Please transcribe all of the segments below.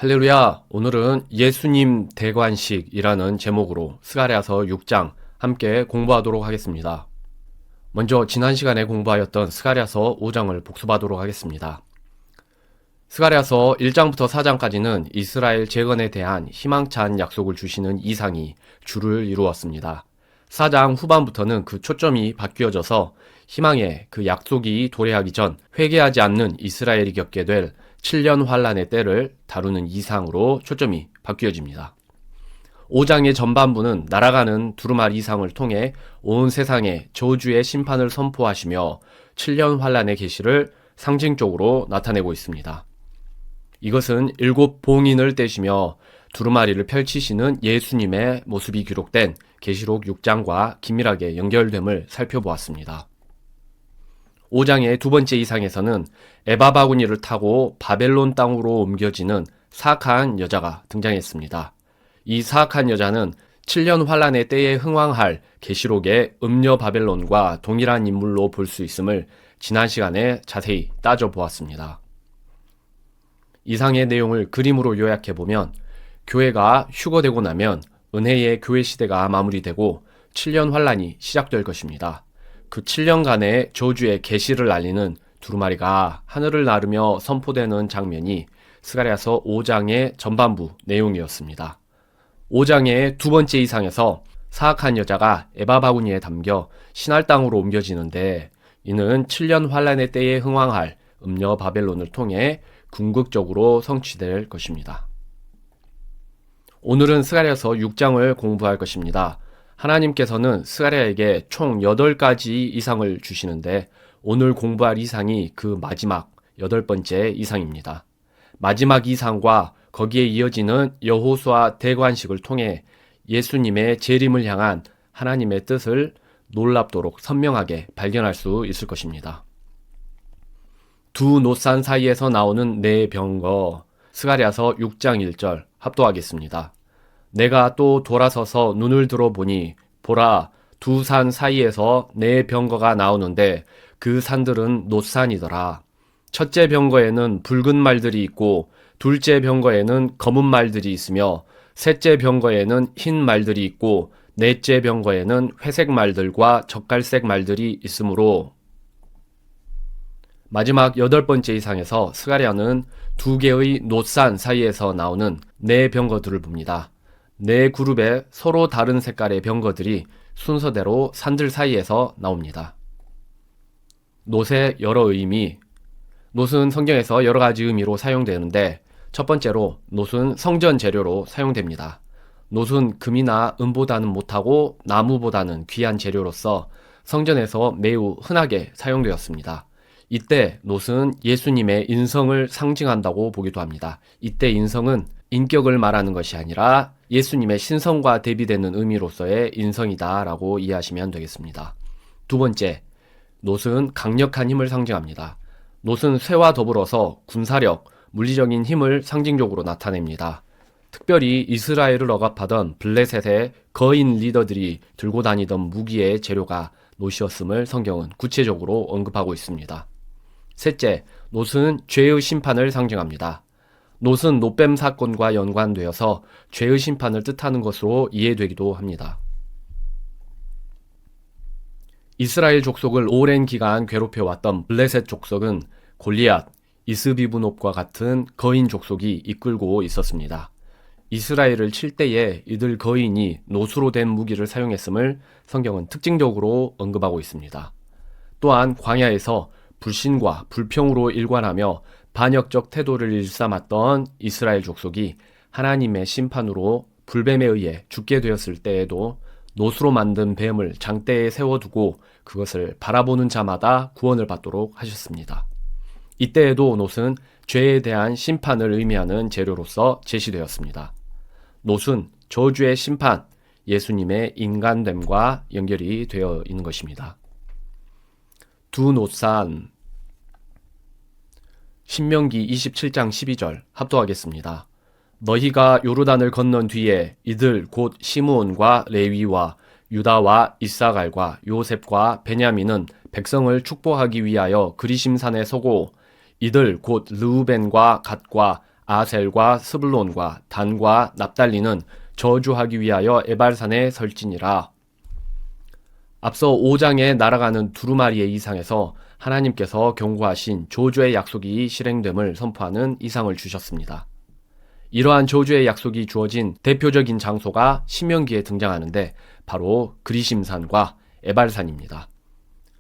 할렐루야! 오늘은 예수님 대관식이라는 제목으로 스가랴서 6장 함께 공부하도록 하겠습니다. 먼저 지난 시간에 공부하였던 스가랴서 5장을 복습하도록 하겠습니다. 스가랴서 1장부터 4장까지는 이스라엘 재건에 대한 희망찬 약속을 주시는 이상이 주를 이루었습니다. 4장 후반부터는 그 초점이 바뀌어져서 희망의 그 약속이 도래하기 전 회개하지 않는 이스라엘이 겪게 될 7년 환란의 때를 다루는 이상으로 초점이 바뀌어집니다. 5장의 전반부는 날아가는 두루마리 이상을 통해 온 세상에 저주의 심판을 선포하시며 7년 환란의 계시를 상징적으로 나타내고 있습니다. 이것은 7 봉인을 떼시며 두루마리를 펼치시는 예수님의 모습이 기록된 계시록 6장과 긴밀하게 연결됨을 살펴보았습니다. 5장의 두 번째 이상에서는 에바 바구니를 타고 바벨론 땅으로 옮겨지는 사악한 여자가 등장했습니다. 이 사악한 여자는 7년 환란의 때에 흥왕할 계시록의 음녀 바벨론과 동일한 인물로 볼 수 있음을 지난 시간에 자세히 따져보았습니다. 이상의 내용을 그림으로 요약해보면 교회가 휴거되고 나면 은혜의 교회 시대가 마무리되고 7년 환란이 시작될 것입니다. 그 7년간의 저주의 계시를 알리는 두루마리가 하늘을 나르며 선포되는 장면이 스가랴서 5장의 전반부 내용이었습니다. 5장의 두 번째 이상에서 사악한 여자가 에바 바구니에 담겨 신할 땅으로 옮겨지는데 이는 7년 환란의 때에 흥왕할 음녀 바벨론을 통해 궁극적으로 성취될 것입니다. 오늘은 스가랴서 6장을 공부할 것입니다. 하나님께서는 스가랴에게 총 8가지 이상을 주시는데 오늘 공부할 이상이 그 마지막 8번째 이상입니다. 마지막 이상과 거기에 이어지는 여호수아 대관식을 통해 예수님의 재림을 향한 하나님의 뜻을 놀랍도록 선명하게 발견할 수 있을 것입니다. 두 노산 사이에서 나오는 네 병거, 스가랴서 6장 1절 합독하겠습니다. 내가 또 돌아서서 눈을 들어보니 보라 두 산 사이에서 네 병거가 나오는데 그 산들은 놋산이더라. 첫째 병거에는 붉은 말들이 있고 둘째 병거에는 검은 말들이 있으며 셋째 병거에는 흰 말들이 있고 넷째 병거에는 회색 말들과 젓갈색 말들이 있으므로 마지막 8번째 이상에서 스가랴는 두 개의 놋산 사이에서 나오는 네 병거들을 봅니다. 네 그룹의 서로 다른 색깔의 병거들이 순서대로 산들 사이에서 나옵니다. 놋의 여러 의미, 놋은 성경에서 여러 가지 의미로 사용되는데 첫 번째로 놋은 성전 재료로 사용됩니다. 놋은 금이나 은보다는 못하고 나무보다는 귀한 재료로서 성전에서 매우 흔하게 사용되었습니다. 이때 놋은 예수님의 인성을 상징한다고 보기도 합니다. 이때 인성은 인격을 말하는 것이 아니라 예수님의 신성과 대비되는 의미로서의 인성이다 라고 이해하시면 되겠습니다. 두 번째, 놋은 강력한 힘을 상징합니다. 놋은 쇠와 더불어서 군사력, 물리적인 힘을 상징적으로 나타냅니다. 특별히 이스라엘을 억압하던 블레셋의 거인 리더들이 들고 다니던 무기의 재료가 놋이었음을 성경은 구체적으로 언급하고 있습니다. 셋째, 놋은 죄의 심판을 상징합니다. 놋은 놋뱀 사건과 연관되어서 죄의 심판을 뜻하는 것으로 이해되기도 합니다. 이스라엘 족속을 오랜 기간 괴롭혀왔던 블레셋 족속은 골리앗, 이스비브놉과 같은 거인 족속이 이끌고 있었습니다. 이스라엘을 칠 때에 이들 거인이 놋으로 된 무기를 사용했음을 성경은 특징적으로 언급하고 있습니다. 또한 광야에서 불신과 불평으로 일관하며 반역적 태도를 일삼았던 이스라엘 족속이 하나님의 심판으로 불뱀에 의해 죽게 되었을 때에도 놋으로 만든 뱀을 장대에 세워두고 그것을 바라보는 자마다 구원을 받도록 하셨습니다. 이때에도 놋은 죄에 대한 심판을 의미하는 재료로서 제시되었습니다. 놋은 저주의 심판, 예수님의 인간됨과 연결이 되어 있는 것입니다. 두 놋산, 신명기 27장 12절 합독하겠습니다. 너희가 요르단을 건넌 뒤에 이들 곧 시므온과 레위와 유다와 이사갈과 요셉과 베냐민은 백성을 축복하기 위하여 그리심산에 서고 이들 곧 르우벤과 갓과 아셀과 스불론과 단과 납달리는 저주하기 위하여 에발산에 설지니라. 앞서 5장에 날아가는 두루마리의 이상에서 하나님께서 경고하신 저주의 약속이 실행됨을 선포하는 이상을 주셨습니다. 이러한 저주의 약속이 주어진 대표적인 장소가 신명기에 등장하는데 바로 그리심산과 에발산입니다.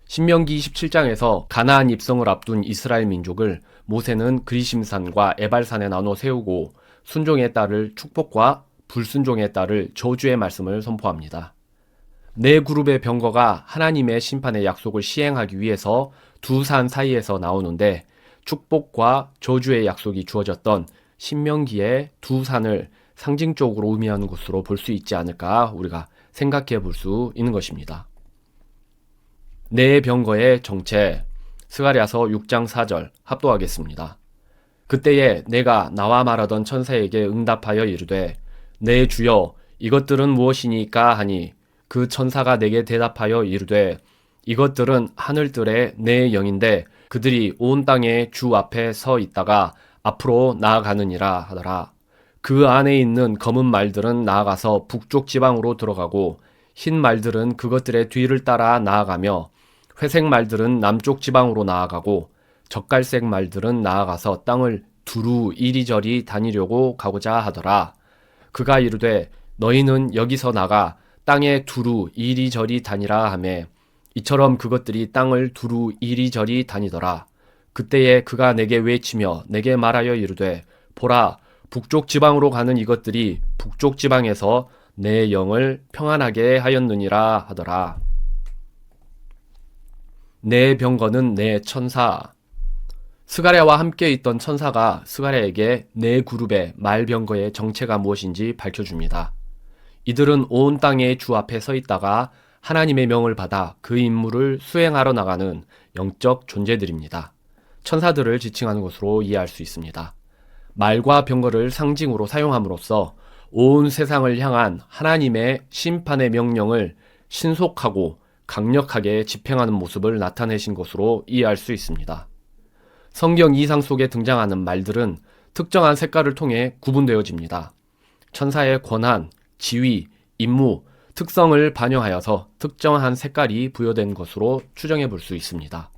신명기 27장에서 가나안 입성을 앞둔 이스라엘 민족을 모세는 그리심산과 에발산에 나눠 세우고 순종에 따를 축복과 불순종에 따를 저주의 말씀을 선포합니다. 네 그룹의 병거가 하나님의 심판의 약속을 시행하기 위해서 두 산 사이에서 나오는데 축복과 저주의 약속이 주어졌던 신명기의 두 산을 상징적으로 의미하는 것으로 볼 수 있지 않을까 우리가 생각해 볼 수 있는 것입니다. 네 병거의 정체, 스가랴서 6장 4절 합독하겠습니다. 그때에 내가 나와 말하던 천사에게 응답하여 이르되 내 주여 이것들은 무엇이니까 하니 그 천사가 내게 대답하여 이르되 이것들은 하늘들의 내 영인데 그들이 온 땅의 주 앞에 서 있다가 앞으로 나아가느니라 하더라. 그 안에 있는 검은 말들은 나아가서 북쪽 지방으로 들어가고 흰 말들은 그것들의 뒤를 따라 나아가며 회색 말들은 남쪽 지방으로 나아가고 젓갈색 말들은 나아가서 땅을 두루 이리저리 다니려고 가고자 하더라. 그가 이르되 너희는 여기서 나가 땅에 두루 이리저리 다니라 하매 이처럼 그것들이 땅을 두루 이리저리 다니더라. 그때에 그가 내게 외치며 내게 말하여 이르되 보라 북쪽 지방으로 가는 이것들이 북쪽 지방에서 내 영을 평안하게 하였느니라 하더라. 내 병거는 내 천사. 스가랴와 함께 있던 천사가 스가랴에게 네 그룹의 말병거의 정체가 무엇인지 밝혀줍니다. 이들은 온 땅의 주 앞에 서 있다가 하나님의 명을 받아 그 임무를 수행하러 나가는 영적 존재들입니다. 천사들을 지칭하는 것으로 이해할 수 있습니다. 말과 병거를 상징으로 사용함으로써 온 세상을 향한 하나님의 심판의 명령을 신속하고 강력하게 집행하는 모습을 나타내신 것으로 이해할 수 있습니다. 성경 이상 속에 등장하는 말들은 특정한 색깔을 통해 구분되어집니다. 천사의 권한, 지위, 임무, 특성을 반영하여서 특정한 색깔이 부여된 것으로 추정해 볼 수 있습니다.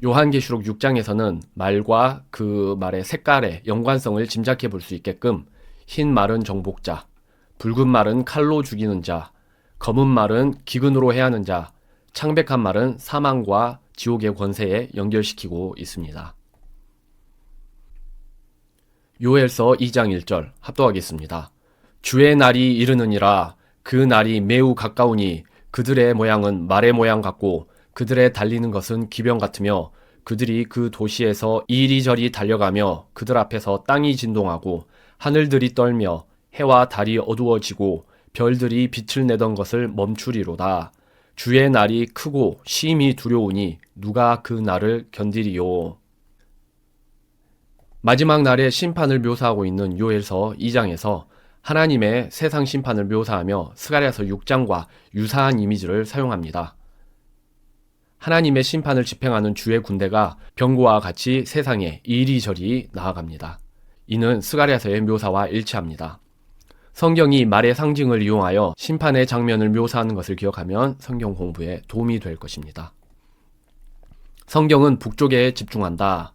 요한계시록 6장에서는 말과 그 말의 색깔의 연관성을 짐작해 볼 수 있게끔 흰 말은 정복자, 붉은 말은 칼로 죽이는 자, 검은 말은 기근으로 해하는 자, 창백한 말은 사망과 지옥의 권세에 연결시키고 있습니다. 요엘서 2장 1절 합독하겠습니다. 주의 날이 이르느니라. 그 날이 매우 가까우니 그들의 모양은 말의 모양 같고 그들의 달리는 것은 기병 같으며 그들이 그 도시에서 이리저리 달려가며 그들 앞에서 땅이 진동하고 하늘들이 떨며 해와 달이 어두워지고 별들이 빛을 내던 것을 멈추리로다. 주의 날이 크고 심히 두려우니 누가 그 날을 견디리요. 마지막 날의 심판을 묘사하고 있는 요엘서 2장에서 하나님의 세상 심판을 묘사하며 스가랴서 6장과 유사한 이미지를 사용합니다. 하나님의 심판을 집행하는 주의 군대가 병거와 같이 세상에 이리저리 나아갑니다. 이는 스가랴서의 묘사와 일치합니다. 성경이 말의 상징을 이용하여 심판의 장면을 묘사하는 것을 기억하면 성경 공부에 도움이 될 것입니다. 성경은 북쪽에 집중한다.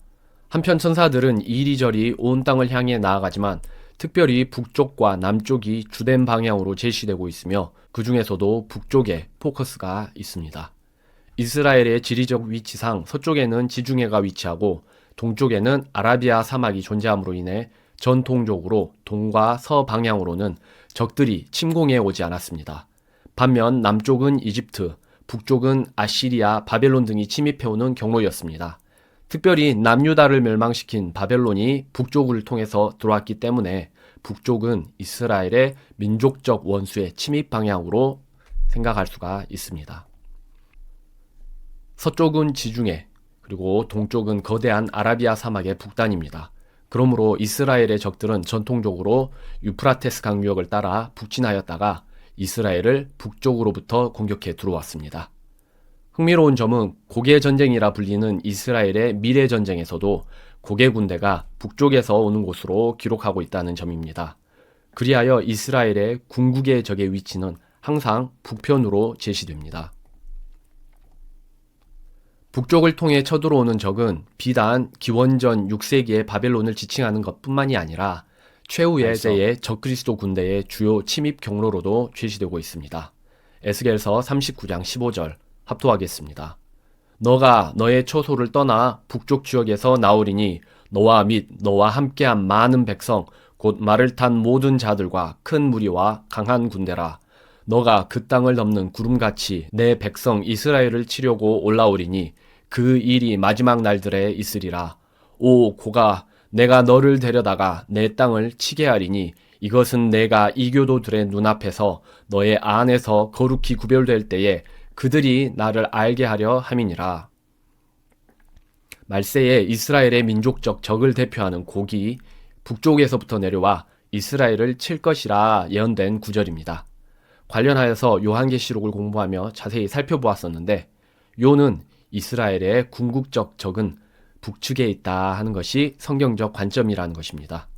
한편 천사들은 이리저리 온 땅을 향해 나아가지만 특별히 북쪽과 남쪽이 주된 방향으로 제시되고 있으며 그 중에서도 북쪽에 포커스가 있습니다. 이스라엘의 지리적 위치상 서쪽에는 지중해가 위치하고 동쪽에는 아라비아 사막이 존재함으로 인해 전통적으로 동과 서 방향으로는 적들이 침공해 오지 않았습니다. 반면 남쪽은 이집트, 북쪽은 아시리아, 바벨론 등이 침입해오는 경로였습니다. 특별히 남유다를 멸망시킨 바벨론이 북쪽을 통해서 들어왔기 때문에 북쪽은 이스라엘의 민족적 원수의 침입 방향으로 생각할 수가 있습니다. 서쪽은 지중해, 그리고 동쪽은 거대한 아라비아 사막의 북단입니다. 그러므로 이스라엘의 적들은 전통적으로 유프라테스 강유역을 따라 북진하였다가 이스라엘을 북쪽으로부터 공격해 들어왔습니다. 흥미로운 점은 고개 전쟁이라 불리는 이스라엘의 미래 전쟁에서도 고개 군대가 북쪽에서 오는 곳으로 기록하고 있다는 점입니다. 그리하여 이스라엘의 궁극의 적의 위치는 항상 북편으로 제시됩니다. 북쪽을 통해 쳐들어오는 적은 비단 기원전 6세기의 바벨론을 지칭하는 것뿐만이 아니라 최후의 때의 적그리스도 군대의 주요 침입 경로로도 제시되고 있습니다. 에스겔서 39장 15절 합독하겠습니다. 너가 너의 처소를 떠나 북쪽 지역에서 나오리니 너와 및 너와 함께한 많은 백성 곧 말을 탄 모든 자들과 큰 무리와 강한 군대라. 너가 그 땅을 넘는 구름같이 내 백성 이스라엘을 치려고 올라오리니 그 일이 마지막 날들에 있으리라. 오 고가 내가 너를 데려다가 내 땅을 치게 하리니 이것은 내가 이교도들의 눈앞에서 너의 안에서 거룩히 구별될 때에 그들이 나를 알게 하려 함이니라. 말세에 이스라엘의 민족적 적을 대표하는 곡이 북쪽에서부터 내려와 이스라엘을 칠 것이라 예언된 구절입니다. 관련하여서 요한계시록을 공부하며 자세히 살펴보았었는데 요는 이스라엘의 궁극적 적은 북측에 있다 하는 것이 성경적 관점이라는 것입니다.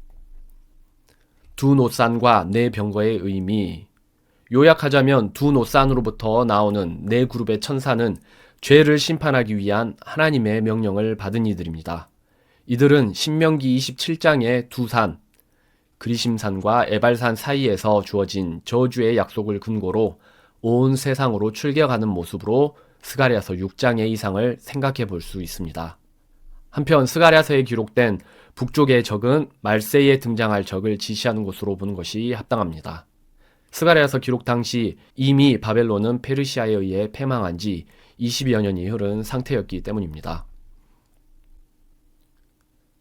두 노산과 네 병거의 의미, 요약하자면 두 노산으로부터 나오는 네 그룹의 천사는 죄를 심판하기 위한 하나님의 명령을 받은 이들입니다. 이들은 신명기 27장의 두 산, 그리심산과 에발산 사이에서 주어진 저주의 약속을 근거로 온 세상으로 출격하는 모습으로 스가랴서 6장의 이상을 생각해 볼 수 있습니다. 한편 스가랴서에 기록된 북쪽의 적은 말세에 등장할 적을 지시하는 것으로 보는 것이 합당합니다. 스가랴서 기록 당시 이미 바벨론은 페르시아에 의해 패망한 지 20여 년이 흐른 상태였기 때문입니다.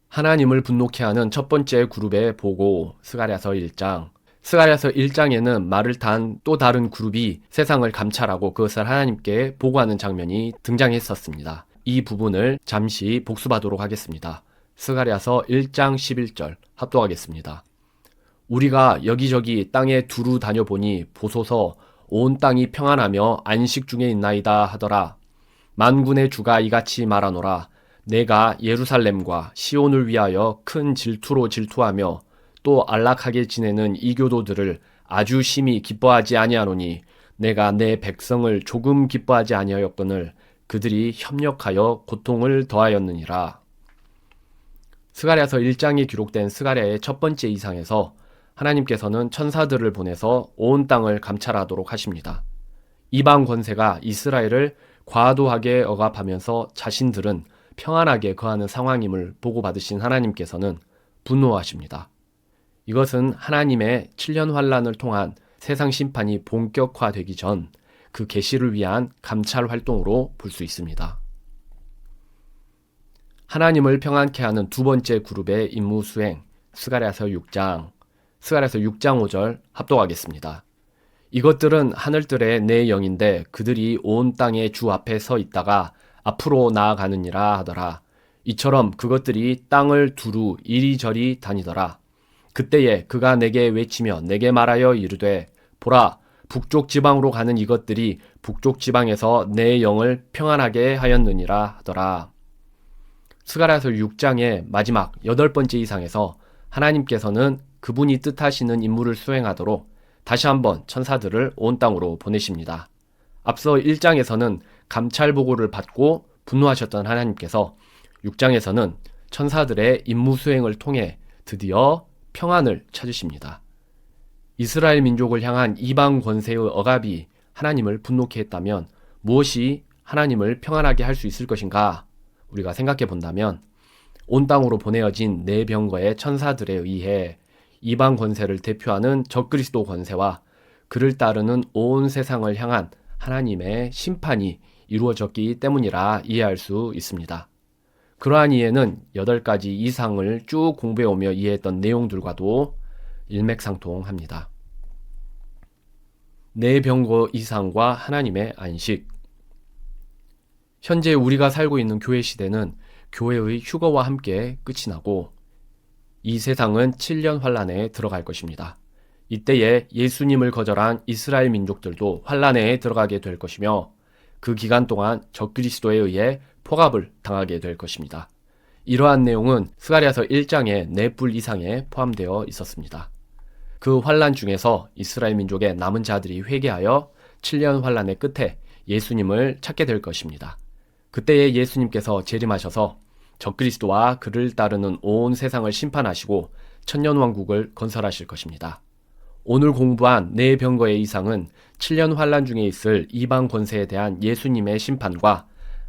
하나님을 분노케 하는 첫 번째 그룹의 보고 스가랴서 1장. 스가랴서 1장에는 말을 탄 또 다른 그룹이 세상을 감찰하고 그것을 하나님께 보고하는 장면이 등장했었습니다. 이 부분을 잠시 복습하도록 하겠습니다. 스가랴서 1장 11절 합독하겠습니다. 우리가 여기저기 땅에 두루 다녀보니 보소서 온 땅이 평안하며 안식 중에 있나이다 하더라. 만군의 주가 이같이 말하노라. 내가 예루살렘과 시온을 위하여 큰 질투로 질투하며 또 안락하게 지내는 이교도들을 아주 심히 기뻐하지 아니하노니 내가 내 백성을 조금 기뻐하지 아니하였거늘 그들이 협력하여 고통을 더하였느니라. 스가랴서 1장에 기록된 스가랴의 첫 번째 이상에서 하나님께서는 천사들을 보내서 온 땅을 감찰하도록 하십니다. 이방 권세가 이스라엘을 과도하게 억압하면서 자신들은 평안하게 거하는 상황임을 보고받으신 하나님께서는 분노하십니다. 이것은 하나님의 7년 환란을 통한 세상 심판이 본격화되기 전 그 계시를 위한 감찰 활동으로 볼 수 있습니다. 하나님을 평안케 하는 두 번째 그룹의 임무 수행, 스가랴서 6장 5절 합독하겠습니다. 이것들은 하늘들의 내 영인데 그들이 온 땅의 주 앞에 서 있다가 앞으로 나아가느니라 하더라. 이처럼 그것들이 땅을 두루 이리저리 다니더라. 그때에 그가 내게 외치며 내게 말하여 이르되 보라 북쪽 지방으로 가는 이것들이 북쪽 지방에서 내 영을 평안하게 하였느니라 하더라. 스가랴서 6장의 마지막 8번째 이상에서 하나님께서는 그분이 뜻하시는 임무를 수행하도록 다시 한번 천사들을 온 땅으로 보내십니다. 앞서 1장에서는 감찰 보고를 받고 분노하셨던 하나님께서 6장에서는 천사들의 임무 수행을 통해 드디어 평안을 찾으십니다. 이스라엘 민족을 향한 이방 권세의 억압이 하나님을 분노케 했다면 무엇이 하나님을 평안하게 할 수 있을 것인가? 우리가 생각해 본다면 온 땅으로 보내어진 네 병거의 천사들에 의해 이방 권세를 대표하는 적그리스도 권세와 그를 따르는 온 세상을 향한 하나님의 심판이 이루어졌기 때문이라 이해할 수 있습니다. 그러한 이해는 8가지 이상을 쭉 공부해오며 이해했던 내용들과도 일맥상통합니다. 네 병거 이상과 하나님의 안식. 현재 우리가 살고 있는 교회 시대는 교회의 휴거와 함께 끝이 나고 이 세상은 7년 환란에 들어갈 것입니다. 이때에 예수님을 거절한 이스라엘 민족들도 환란에 들어가게 될 것이며 그 기간 동안 적그리스도에 의해 포갑을 당하게 될 것입니다. 이러한 내용은 스가랴서 1장의 4뿔 이상에 포함되어 있었습니다. 그 환란 중에서 이스라엘 민족의 남은 자들이 회개하여 7년 환란의 끝에 예수님을 찾게 될 것입니다. 그때에 예수님께서 재림하셔서 적그리스도와 그를 따르는 온 세상을 심판하시고 천년왕국을 건설하실 것입니다. 오늘 공부한 네 병거의 이상은 7년 환란 중에 있을 이방 권세에 대한 예수님의 심판과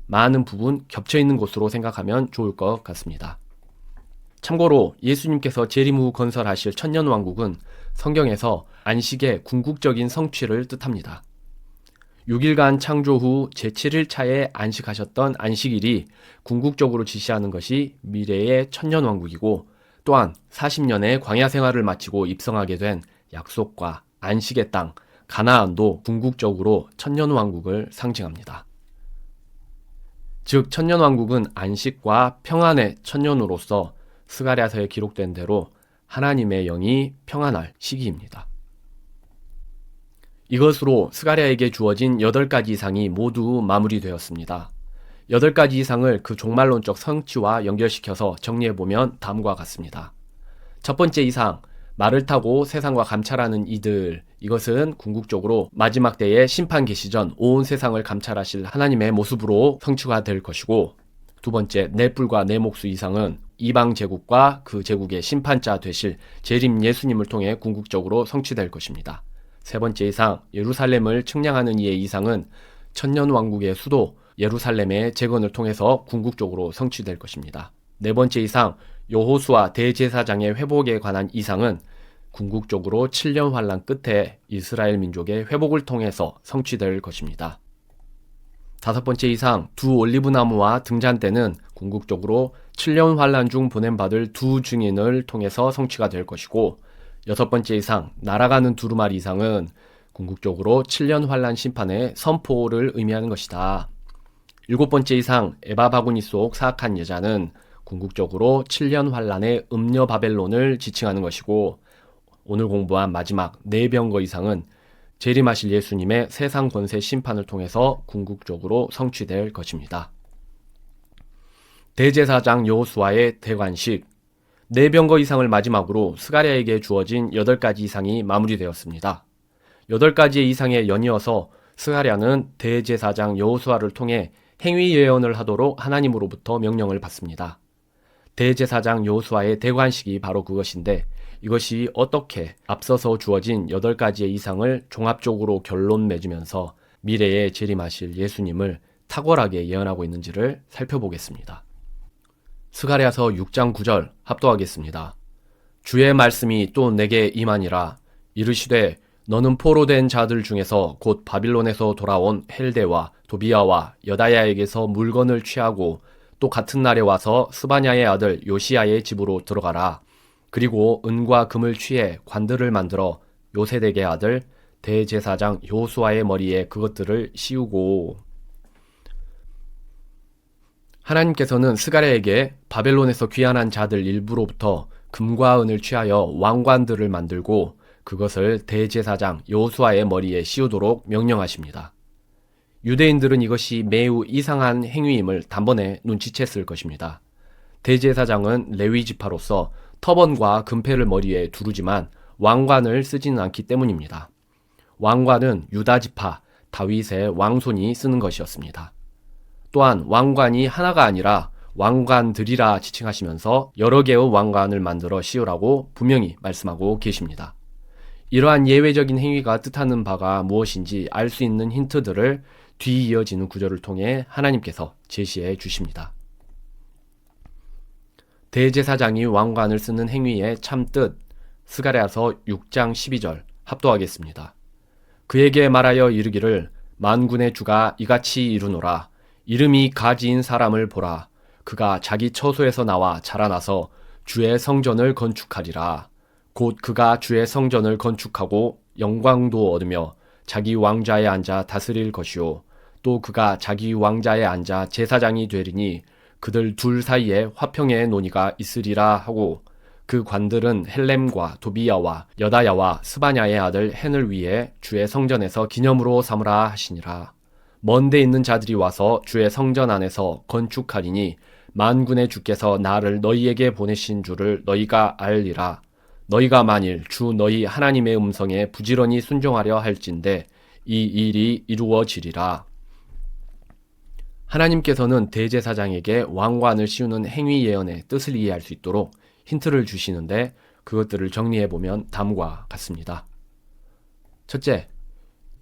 많은 부분 겹쳐있는 것으로 생각하면 좋을 것 같습니다. 참고로 예수님께서 재림 후 건설하실 천년왕국은 성경에서 안식의 궁극적인 성취를 뜻합니다. 6일간 창조 후 제7일차에 안식하셨던 안식일이 궁극적으로 지시하는 것이 미래의 천년왕국이고, 또한 40년의 광야 생활을 마치고 입성하게 된 약속과 안식의 땅 가나안도 궁극적으로 천년왕국을 상징합니다. 즉 천년왕국은 안식과 평안의 천년으로서 스가랴서에 기록된 대로 하나님의 영이 평안할 시기입니다. 이것으로 스가랴에게 주어진 8가지 이상이 모두 마무리되었습니다. 8가지 이상을 그 종말론적 성취와 연결시켜서 정리해보면 다음과 같습니다. 첫 번째 이상, 말을 타고 세상과 감찰하는 이들. 이것은 궁극적으로 마지막 때의 심판 계시 전 온 세상을 감찰하실 하나님의 모습으로 성취가 될 것이고, 두 번째, 네 뿔과 네 목수 이상은 이방 제국과 그 제국의 심판자 되실 재림 예수님을 통해 궁극적으로 성취될 것입니다. 세 번째 이상, 예루살렘을 측량하는 이의 이상은 천년왕국의 수도 예루살렘의 재건을 통해서 궁극적으로 성취될 것입니다. 네 번째 이상, 여호수아 대제사장의 회복에 관한 이상은 궁극적으로 7년 환란 끝에 이스라엘 민족의 회복을 통해서 성취될 것입니다. 다섯 번째 이상, 두 올리브나무와 등잔대는 궁극적으로 7년 환란 중 보냄받을 두 증인을 통해서 성취가 될 것이고, 여섯 번째 이상, 날아가는 두루마리 이상은 궁극적으로 7년 환란 심판의 선포를 의미하는 것이다. 일곱 번째 이상, 에바 바구니 속 사악한 여자는 궁극적으로 7년 환란의 음녀 바벨론을 지칭하는 것이고, 오늘 공부한 마지막 네 병거 이상은 재림하실 예수님의 세상 권세 심판을 통해서 궁극적으로 성취될 것입니다. 대제사장 여호수아의 대관식, 네 병거 이상을 마지막으로 스가랴에게 주어진 8가지 이상이 마무리되었습니다. 8가지의 이상에 연이어서 스가랴는 대제사장 여호수아를 통해 행위 예언을 하도록 하나님으로부터 명령을 받습니다. 대제사장 여호수아의 대관식이 바로 그것인데, 이것이 어떻게 앞서서 주어진 8가지의 이상을 종합적으로 결론 맺으면서 미래에 재림하실 예수님을 탁월하게 예언하고 있는지를 살펴보겠습니다. 스가랴서 6장 9절 합독하겠습니다. 주의 말씀이 또 내게 임하니라. 이르시되 너는 포로된 자들 중에서 곧 바빌론에서 돌아온 헬데와 도비야와 여다야에게서 물건을 취하고 또 같은 날에 와서 스바냐의 아들 요시야의 집으로 들어가라. 그리고 은과 금을 취해 관들을 만들어 요세덱의 아들 대제사장 여호수아의 머리에 그것들을 씌우고. 하나님께서는 스가랴에게 바벨론에서 귀환한 자들 일부로부터 금과 은을 취하여 왕관들을 만들고 그것을 대제사장 여호수아의 머리에 씌우도록 명령하십니다. 유대인들은 이것이 매우 이상한 행위임을 단번에 눈치챘을 것입니다. 대제사장은 레위 지파로서 터번과 금패를 머리에 두르지만 왕관을 쓰지는 않기 때문입니다. 왕관은 유다 지파 다윗의 왕손이 쓰는 것이었습니다. 또한 왕관이 하나가 아니라 왕관들이라 지칭하시면서 여러 개의 왕관을 만들어 씌우라고 분명히 말씀하고 계십니다. 이러한 예외적인 행위가 뜻하는 바가 무엇인지 알 수 있는 힌트들을 뒤 이어지는 구절을 통해 하나님께서 제시해 주십니다. 대제사장이 왕관을 쓰는 행위의 참뜻, 스가랴서 6장 12절 합독하겠습니다. 그에게 말하여 이르기를 만군의 주가 이같이 이르노라. 이름이 가지인 사람을 보라. 그가 자기 처소에서 나와 자라나서 주의 성전을 건축하리라. 곧 그가 주의 성전을 건축하고 영광도 얻으며 자기 왕좌에 앉아 다스릴 것이요. 또 그가 자기 왕좌에 앉아 제사장이 되리니 그들 둘 사이에 화평의 논의가 있으리라 하고, 그 관들은 헬렘과 도비야와 여다야와 스바냐의 아들 헨을 위해 주의 성전에서 기념으로 삼으라 하시니라. 먼데 있는 자들이 와서 주의 성전 안에서 건축하리니 만군의 주께서 나를 너희에게 보내신 줄을 너희가 알리라. 너희가 만일 주 너희 하나님의 음성에 부지런히 순종하려 할진대 이 일이 이루어지리라. 하나님께서는 대제사장에게 왕관을 씌우는 행위 예언의 뜻을 이해할 수 있도록 힌트를 주시는데 그것들을 정리해보면 다음과 같습니다. 첫째,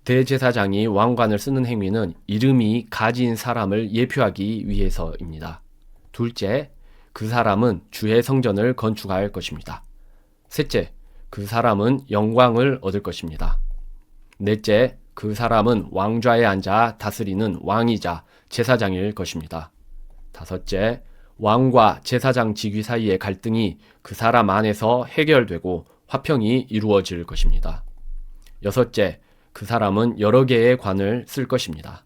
대제사장이 왕관을 쓰는 행위는 이름이 가진 사람을 예표하기 위해서입니다. 둘째, 그 사람은 주의 성전을 건축할 것입니다. 셋째, 그 사람은 영광을 얻을 것입니다. 넷째, 그 사람은 왕좌에 앉아 다스리는 왕이자 제사장일 것입니다. 다섯째, 왕과 제사장 직위 사이의 갈등이 그 사람 안에서 해결되고 화평이 이루어질 것입니다. 여섯째, 그 사람은 여러 개의 관을 쓸 것입니다.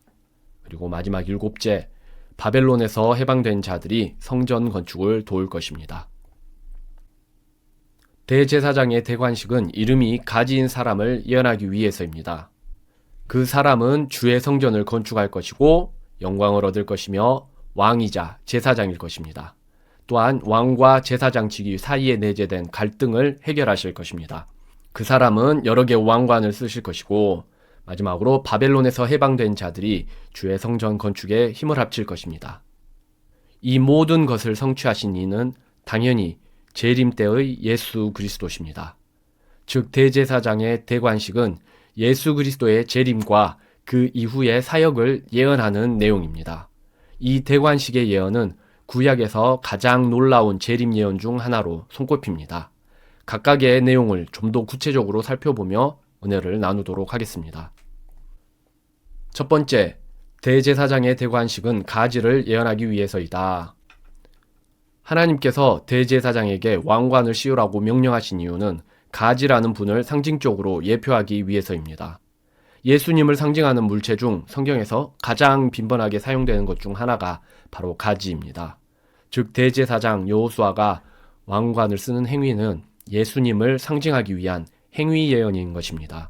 그리고 마지막 일곱째, 바벨론에서 해방된 자들이 성전 건축을 도울 것입니다. 대제사장의 대관식은 이름이 가진 사람을 예언하기 위해서입니다. 그 사람은 주의 성전을 건축할 것이고 영광을 얻을 것이며 왕이자 제사장일 것입니다. 또한 왕과 제사장 직위 사이에 내재된 갈등을 해결하실 것입니다. 그 사람은 여러 개의 왕관을 쓰실 것이고 마지막으로 바벨론에서 해방된 자들이 주의 성전 건축에 힘을 합칠 것입니다. 이 모든 것을 성취하신 이는 당연히 재림 때의 예수 그리스도십니다. 즉 대제사장의 대관식은 예수 그리스도의 재림과 그 이후의 사역을 예언하는 내용입니다. 이 대관식의 예언은 구약에서 가장 놀라운 재림 예언 중 하나로 손꼽힙니다. 각각의 내용을 좀 더 구체적으로 살펴보며 은혜를 나누도록 하겠습니다. 첫 번째, 대제사장의 대관식은 가지를 예언하기 위해서이다. 하나님께서 대제사장에게 왕관을 씌우라고 명령하신 이유는 가지라는 분을 상징적으로 예표하기 위해서입니다. 예수님을 상징하는 물체 중 성경에서 가장 빈번하게 사용되는 것 중 하나가 바로 가지입니다. 즉 대제사장 여호수아가 왕관을 쓰는 행위는 예수님을 상징하기 위한 행위 예언인 것입니다.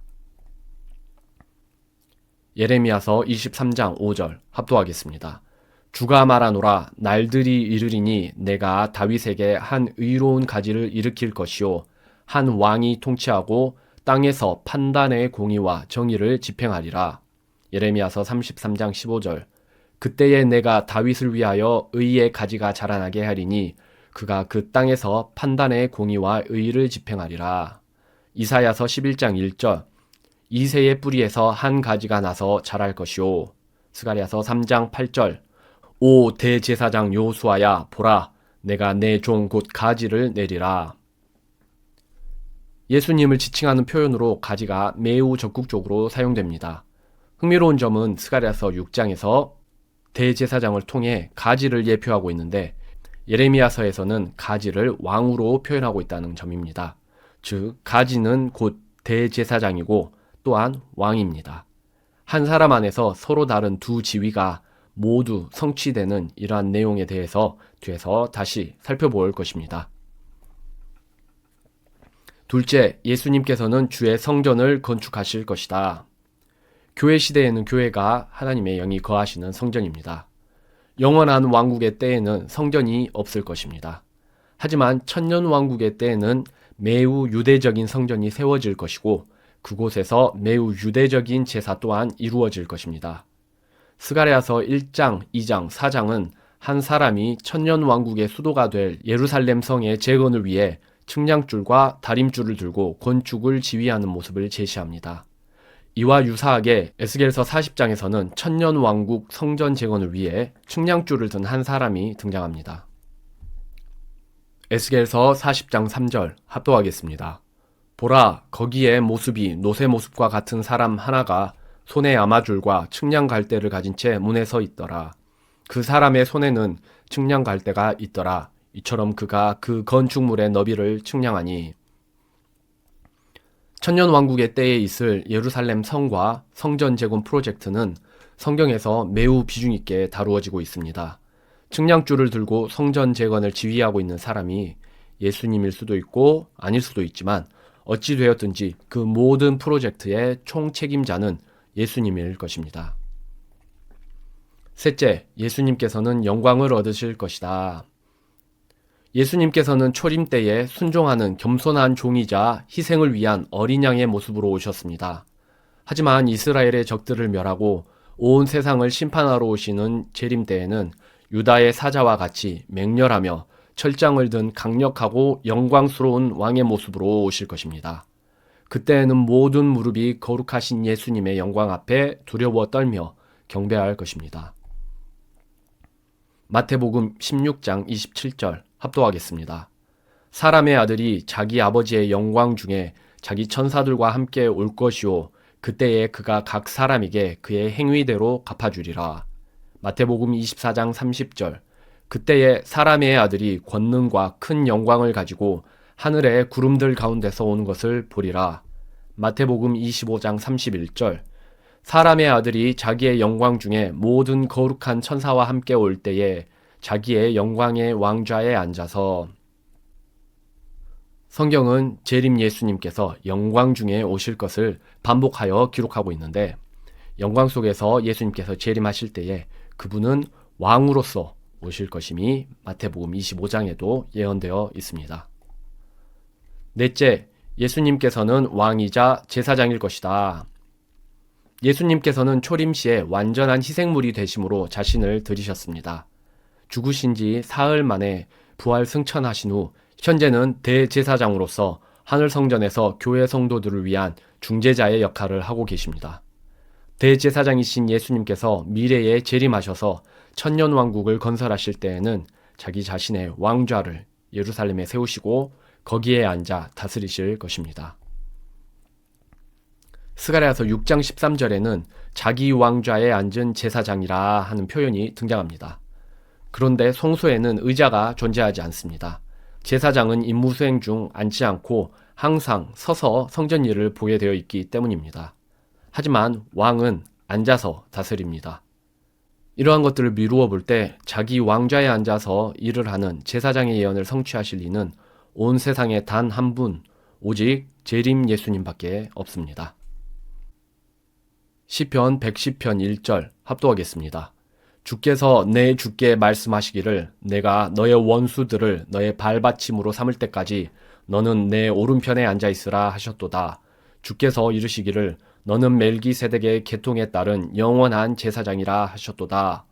예레미야서 23장 5절 합독하겠습니다. 주가 말하노라 날들이 이르리니 내가 다윗에게 한 의로운 가지를 일으킬 것이요 한 왕이 통치하고 땅에서 판단의 공의와 정의를 집행하리라. 예레미야서 33장 15절 그때에 내가 다윗을 위하여 의의 가지가 자라나게 하리니 그가 그 땅에서 판단의 공의와 의를 집행하리라. 이사야서 11장 1절 이새의 뿌리에서 한 가지가 나서 자랄 것이요. 스가랴서 3장 8절 오 대제사장 여호수아야 보라 내가 내 종 곧 가지를 내리라. 예수님을 지칭하는 표현으로 가지가 매우 적극적으로 사용됩니다. 흥미로운 점은 스가랴서 6장에서 대제사장을 통해 가지를 예표하고 있는데 예레미야서에서는 가지를 왕으로 표현하고 있다는 점입니다. 즉 가지는 곧 대제사장이고 또한 왕입니다. 한 사람 안에서 서로 다른 두 지위가 모두 성취되는 이러한 내용에 대해서 뒤에서 다시 살펴볼 것입니다. 둘째, 예수님께서는 주의 성전을 건축하실 것이다. 교회 시대에는 교회가 하나님의 영이 거하시는 성전입니다. 영원한 왕국의 때에는 성전이 없을 것입니다. 하지만 천년 왕국의 때에는 매우 유대적인 성전이 세워질 것이고 그곳에서 매우 유대적인 제사 또한 이루어질 것입니다. 스가랴서 1장, 2장, 4장은 한 사람이 천년 왕국의 수도가 될 예루살렘 성의 재건을 위해 측량줄과 다림줄을 들고 건축을 지휘하는 모습을 제시합니다. 이와 유사하게 에스겔서 40장에서는 천년 왕국 성전 재건을 위해 측량줄을 든 한 사람이 등장합니다. 에스겔서 40장 3절 합독하겠습니다. 보라, 거기에 모습이 노새 모습과 같은 사람 하나가 손에 아마줄과 측량 갈대를 가진 채 문에 서 있더라. 그 사람의 손에는 측량 갈대가 있더라. 이처럼 그가 그 건축물의 너비를 측량하니 천년왕국의 때에 있을 예루살렘 성과 성전 재건 프로젝트는 성경에서 매우 비중 있게 다루어지고 있습니다. 측량줄을 들고 성전 재건을 지휘하고 있는 사람이 예수님일 수도 있고 아닐 수도 있지만 어찌 되었든지 그 모든 프로젝트의 총책임자는 예수님일 것입니다. 셋째, 예수님께서는 영광을 얻으실 것이다. 예수님께서는 초림 때에 순종하는 겸손한 종이자 희생을 위한 어린 양의 모습으로 오셨습니다. 하지만 이스라엘의 적들을 멸하고 온 세상을 심판하러 오시는 재림 때에는 유다의 사자와 같이 맹렬하며 철장을 든 강력하고 영광스러운 왕의 모습으로 오실 것입니다. 그때에는 모든 무릎이 거룩하신 예수님의 영광 앞에 두려워 떨며 경배할 것입니다. 마태복음 16장 27절 합독하겠습니다. 사람의 아들이 자기 아버지의 영광 중에 자기 천사들과 함께 올 것이요 그때에 그가 각 사람에게 그의 행위대로 갚아주리라. 마태복음 24장 30절 그때에 사람의 아들이 권능과 큰 영광을 가지고 하늘의 구름들 가운데서 오는 것을 보리라. 마태복음 25장 31절 사람의 아들이 자기의 영광 중에 모든 거룩한 천사와 함께 올 때에 자기의 영광의 왕좌에 앉아서 성경은 재림 예수님께서 영광 중에 오실 것을 반복하여 기록하고 있는데 영광 속에서 예수님께서 재림하실 때에 그분은 왕으로서 오실 것임이 마태복음 25장에도 예언되어 있습니다. 넷째, 예수님께서는 왕이자 제사장일 것이다. 예수님께서는 초림시에 완전한 희생물이 되심으로 자신을 드리셨습니다. 죽으신 지 사흘 만에 부활 승천하신 후 현재는 대제사장으로서 하늘 성전에서 교회 성도들을 위한 중재자의 역할을 하고 계십니다. 대제사장이신 예수님께서 미래에 재림하셔서 천년왕국을 건설하실 때에는 자기 자신의 왕좌를 예루살렘에 세우시고 거기에 앉아 다스리실 것입니다. 스가랴서 6장 13절에는 자기 왕좌에 앉은 제사장이라 하는 표현이 등장합니다. 그런데 성소에는 의자가 존재하지 않습니다. 제사장은 임무 수행 중 앉지 않고 항상 서서 성전 일을 보게 되어 있기 때문입니다. 하지만 왕은 앉아서 다스립니다. 이러한 것들을 미루어 볼 때 자기 왕좌에 앉아서 일을 하는 제사장의 예언을 성취하실 이는 온 세상에 단 한 분, 오직 재림 예수님밖에 없습니다. 시편 110편 1절 합독하겠습니다. 주께서 내 주께 말씀하시기를 내가 너의 원수들을 너의 발받침으로 삼을 때까지 너는 내 오른편에 앉아있으라 하셨도다. 주께서 이르시기를 너는 멜기세덱의 계통에 따른 영원한 제사장이라 하셨도다.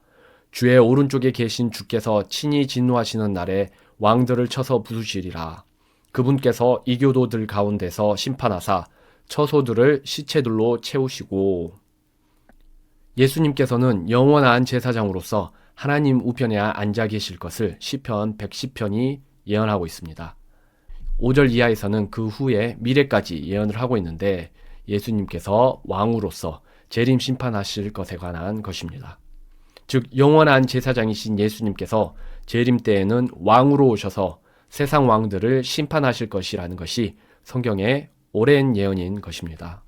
주의 오른쪽에 계신 주께서 친히 진노하시는 날에 왕들을 쳐서 부수시리라. 그분께서 이교도들 가운데서 심판하사 처소들을 시체들로 채우시고 예수님께서는 영원한 제사장으로서 하나님 우편에 앉아 계실 것을 시편 110편이 예언하고 있습니다. 5절 이하에서는 그 후에 미래까지 예언을 하고 있는데 예수님께서 왕으로서 재림 심판하실 것에 관한 것입니다. 즉 영원한 제사장이신 예수님께서 재림 때에는 왕으로 오셔서 세상 왕들을 심판하실 것이라는 것이 성경의 오랜 예언인 것입니다.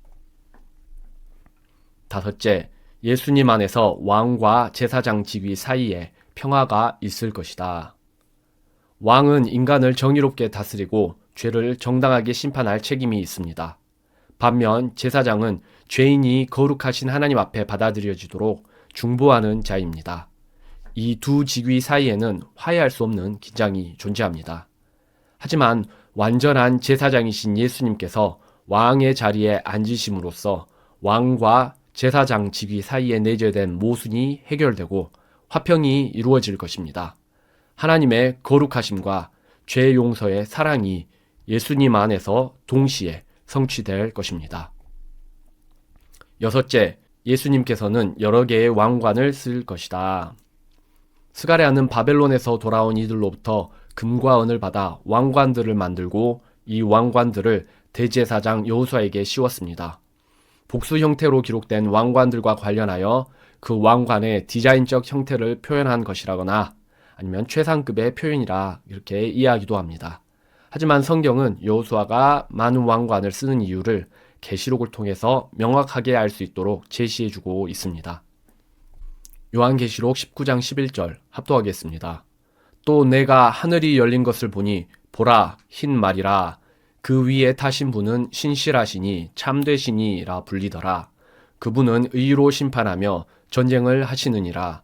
다섯째, 예수님 안에서 왕과 제사장 직위 사이에 평화가 있을 것이다. 왕은 인간을 정의롭게 다스리고 죄를 정당하게 심판할 책임이 있습니다. 반면 제사장은 죄인이 거룩하신 하나님 앞에 받아들여지도록 중보하는 자입니다. 이 두 직위 사이에는 화해할 수 없는 긴장이 존재합니다. 하지만 완전한 제사장이신 예수님께서 왕의 자리에 앉으심으로써 왕과 제사장 직위 사이에 내재된 모순이 해결되고 화평이 이루어질 것입니다. 하나님의 거룩하심과 죄 용서의 사랑이 예수님 안에서 동시에 성취될 것입니다. 여섯째, 예수님께서는 여러 개의 왕관을 쓸 것이다. 스가랴는 바벨론에서 돌아온 이들로부터 금과 은을 받아 왕관들을 만들고 이 왕관들을 대제사장 여호수아에게 씌웠습니다. 복수 형태로 기록된 왕관들과 관련하여 그 왕관의 디자인적 형태를 표현한 것이라거나 아니면 최상급의 표현이라 이렇게 이해하기도 합니다. 하지만 성경은 여호수아가 많은 왕관을 쓰는 이유를 계시록을 통해서 명확하게 알 수 있도록 제시해주고 있습니다. 요한계시록 19장 11절 합독하겠습니다. 또 내가 하늘이 열린 것을 보니 보라 흰 말이라 그 위에 타신 분은 신실하시니 참되시니라 불리더라. 그분은 의로 심판하며 전쟁을 하시느니라.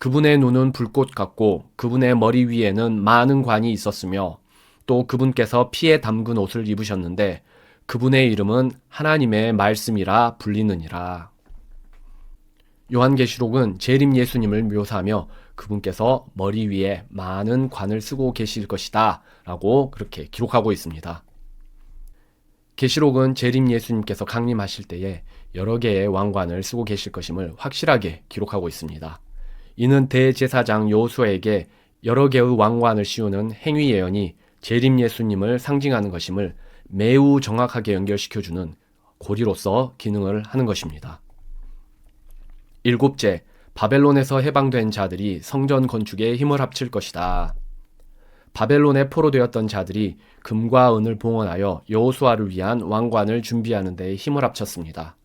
그분의 눈은 불꽃 같고 그분의 머리 위에는 많은 관이 있었으며 또 그분께서 피에 담근 옷을 입으셨는데 그분의 이름은 하나님의 말씀이라 불리느니라. 요한계시록은 재림 예수님을 묘사하며 그분께서 머리 위에 많은 관을 쓰고 계실 것이다 라고 그렇게 기록하고 있습니다. 계시록은 재림 예수님께서 강림하실 때에 여러 개의 왕관을 쓰고 계실 것임을 확실하게 기록하고 있습니다. 이는 대제사장 여호수아에게 여러 개의 왕관을 씌우는 행위 예언이 재림 예수님을 상징하는 것임을 매우 정확하게 연결시켜주는 고리로서 기능을 하는 것입니다. 일곱째, 바벨론에서 해방된 자들이 성전 건축에 힘을 합칠 것이다. 바벨론에 포로되었던 자들이 금과 은을 봉헌하여 여호수아를 위한 왕관을 준비하는 데 힘을 합쳤습니다.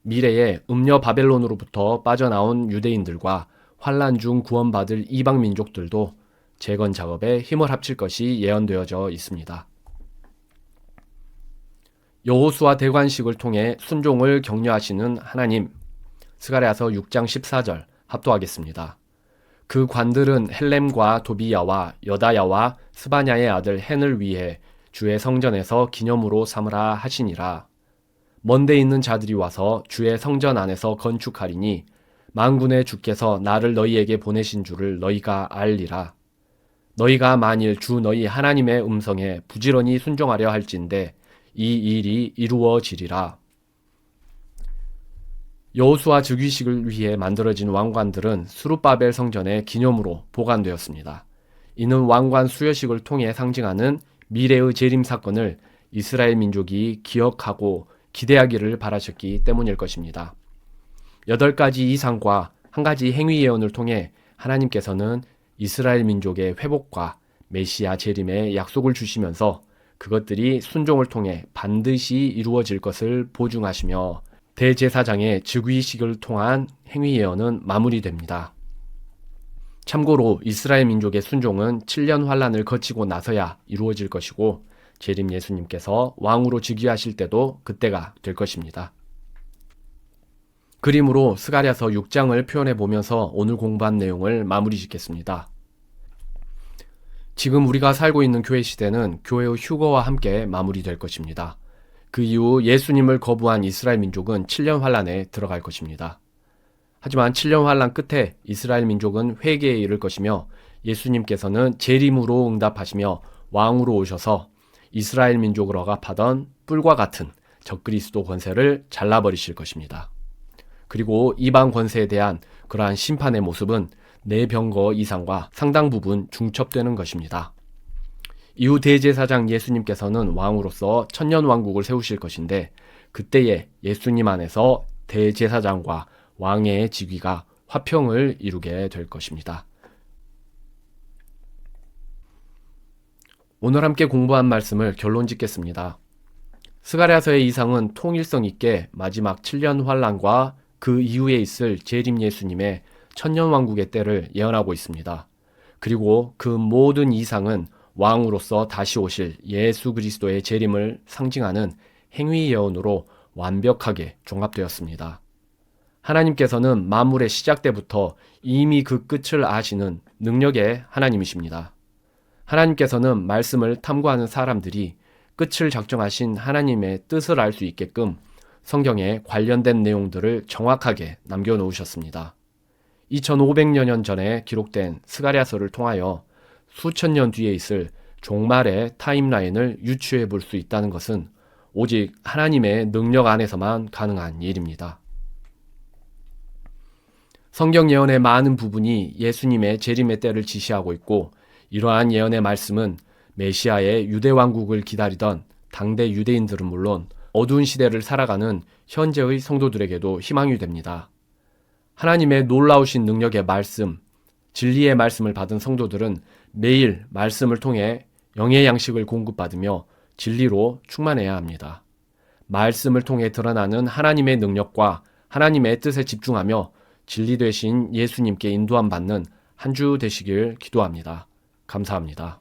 미래에 음녀 바벨론으로부터 빠져나온 유대인들과 환란 중 구원받을 이방 민족들도 재건 작업에 힘을 합칠 것이 예언되어져 있습니다. 여호수아 대관식을 통해 순종을 격려하시는 하나님, 스가랴서 6장 14절 합독하겠습니다. 그 관들은 헬렘과 도비야와 여다야와 스바냐의 아들 헨을 위해 주의 성전에서 기념으로 삼으라 하시니라. 먼데 있는 자들이 와서 주의 성전 안에서 건축하리니 만군의 주께서 나를 너희에게 보내신 줄을 너희가 알리라. 너희가 만일 주 너희 하나님의 음성에 부지런히 순종하려 할진대 이 일이 이루어지리라. 여호수아 즉위식을 위해 만들어진 왕관들은 스룹바벨 성전의 기념으로 보관되었습니다. 이는 왕관 수여식을 통해 상징하는 미래의 재림 사건을 이스라엘 민족이 기억하고 기대하기를 바라셨기 때문일 것입니다. 8가지 이상과 한 가지 행위 예언을 통해 하나님께서는 이스라엘 민족의 회복과 메시아 재림의 약속을 주시면서 그것들이 순종을 통해 반드시 이루어질 것을 보증하시며 대제사장의 즉위식을 통한 행위 예언은 마무리됩니다. 참고로 이스라엘 민족의 순종은 7년 환란을 거치고 나서야 이루어질 것이고 재림 예수님께서 왕으로 즉위하실 때도 그때가 될 것입니다. 그림으로 스가랴서 6장을 표현해 보면서 오늘 공부한 내용을 마무리 짓겠습니다. 지금 우리가 살고 있는 교회 시대는 교회의 휴거와 함께 마무리될 것입니다. 그 이후 예수님을 거부한 이스라엘 민족은 7년 환란에 들어갈 것입니다. 하지만 7년 환란 끝에 이스라엘 민족은 회개에 이를 것이며 예수님께서는 재림으로 응답하시며 왕으로 오셔서 이스라엘 민족을 억압하던 뿔과 같은 적그리스도 권세를 잘라버리실 것입니다. 그리고 이방 권세에 대한 그러한 심판의 모습은 내병거 이상과 상당 부분 중첩되는 것입니다. 이후 대제사장 예수님께서는 왕으로서 천년왕국을 세우실 것인데 그때에 예수님 안에서 대제사장과 왕의 직위가 화평을 이루게 될 것입니다. 오늘 함께 공부한 말씀을 결론 짓겠습니다. 스가랴서의 이상은 통일성 있게 마지막 7년 환란과 그 이후에 있을 재림 예수님의 천년왕국의 때를 예언하고 있습니다. 그리고 그 모든 이상은 왕으로서 다시 오실 예수 그리스도의 재림을 상징하는 행위 예언으로 완벽하게 종합되었습니다. 하나님께서는 만물의 시작 때부터 이미 그 끝을 아시는 능력의 하나님이십니다. 하나님께서는 말씀을 탐구하는 사람들이 끝을 작정하신 하나님의 뜻을 알 수 있게끔 성경에 관련된 내용들을 정확하게 남겨놓으셨습니다. 2500여 년 전에 기록된 스가랴서를 통하여 수천 년 뒤에 있을 종말의 타임라인을 유추해 볼 수 있다는 것은 오직 하나님의 능력 안에서만 가능한 일입니다. 성경 예언의 많은 부분이 예수님의 재림의 때를 지시하고 있고 이러한 예언의 말씀은 메시아의 유대왕국을 기다리던 당대 유대인들은 물론 어두운 시대를 살아가는 현재의 성도들에게도 희망이 됩니다. 하나님의 놀라우신 능력의 말씀, 진리의 말씀을 받은 성도들은 매일 말씀을 통해 영의 양식을 공급받으며 진리로 충만해야 합니다. 말씀을 통해 드러나는 하나님의 능력과 하나님의 뜻에 집중하며 진리 되신 예수님께 인도함 받는 한 주 되시길 기도합니다. 감사합니다.